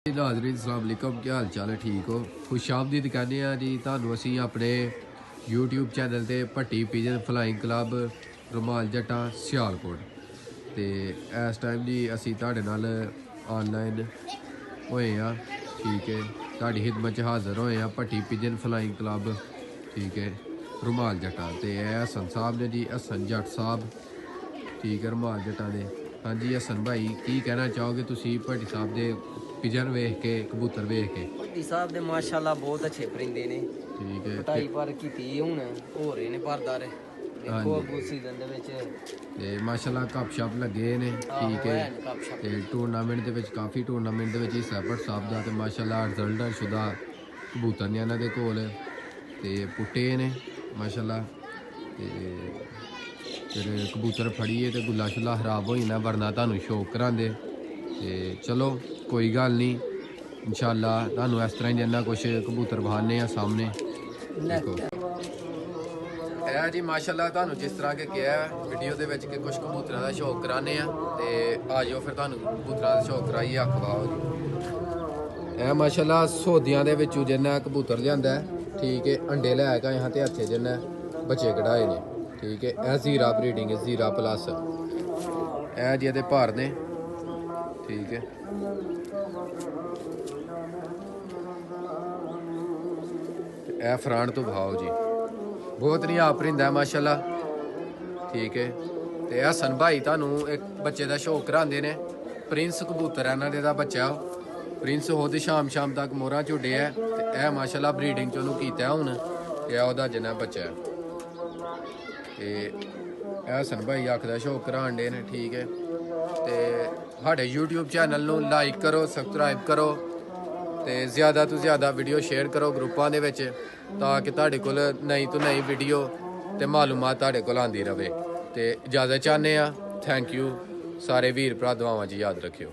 नाज़रीन अस्सलाम वालेकुम, क्या हाल चाल है? ठीक हो? खुशामदीद कहने जी तुहानू असी अपने यूट्यूब चैनल ते भट्टी पिजन फ्लाइंग क्लब रुमाल जट्टा सियालकोट ते इस टाइम जी असी तुहाडे नाल ऑनलाइन होए हाँ। ठीक है, तुहाडी खिदमत च हाज़र होए हाँ भट्टी पिजन फ्लाइंग क्लब। ठीक है, रुमाल जट्टा ते हसन साहब ने जी, हसन जट साहब। ठीक है, रुमाल जट्टा दे। हाँ जी हसन भाई, की कहना चाहोगे तुसी भट्टी साहब दे पिजन वेख के, कबूतर वेख के? भट्टी साहब दे माशाल्लाह बहुत अच्छे परिंदे ने। ठीक है, पटाई पर कीती हुण हो रहे ने परदार। हाँ देखो जी। अगू सीजन दे विच ते माशाल्लाह गप शप लगे ने। ठीक है, ते टूर्नामेंट दे विच काफ़ी टूर्नामेंट दे विच हिस्सा भट्ट साहब दा ते माशाल्लाह रिजल्ट शुदा कबूतर ने इन्हां दे कोल ते पुट्टे ने माशाल्लाह। ते फिर कबूतर फड़िए ते गुल्ला शुल्ला खराब हो जाना, वरना तुहानू शौक करांदे। ते चलो कोई गल नहीं, इंशाल्लाह तुहानू इस तरह जिन्ना कुछ कबूतर बहाने सामने। देखो है जी माशाल्लाह, तुहानू जिस तरह के किया वीडियो दे विच कि कुछ कबूतरां दा शौक कराने ते आ जाओ फिर तुहानू कबूतरां दा शौक कराइए अखवाओ जी। ए माशाल्लाह सौदियां दे विचों जिन्ना कबूतर लिआंदा है। ठीक है, अंडे लै के यहाँ ते हत्थे जिन्ना बच्चे कढ़ाए ने। ठीक है, ए जीरा ब्रीडिंग है, जीरा प्लस ए जी एहदे भार ने। ठीक है, ए फ्रांट तो भाओ जी, बहुत नहीं आप परिंदा है माशाल्लाह। ठीक है, तो हसन भाई तुहानू एक बच्चे का शौक करांदे ने। प्रिंस कबूतर है इन्हां दा बच्चा, प्रिंस खुद शाम तक मोहरा च उड्डे है। ते ए माशाल्लाह ब्रीडिंग च उन्होंने कीता है हुण, ते ओहदा जिन्ना बच्चा है। ते हसन भाई आखदा शौक करान डे ने। ठीक है, ते साढ़े यूट्यूब चैनल नू लाइक करो, सबसक्राइब करो, ते ज़्यादा तो ज़्यादा वीडियो शेयर करो ग्रुपां दे विच, ताकि तुहाडे कोल नई तो नई वीडियो ते मालूमात तुहाडे कोल आंदी रवे। ते इजाज़त चाहने आ। थैंक यू सारे वीर भरा, दुआवां च याद रखियो।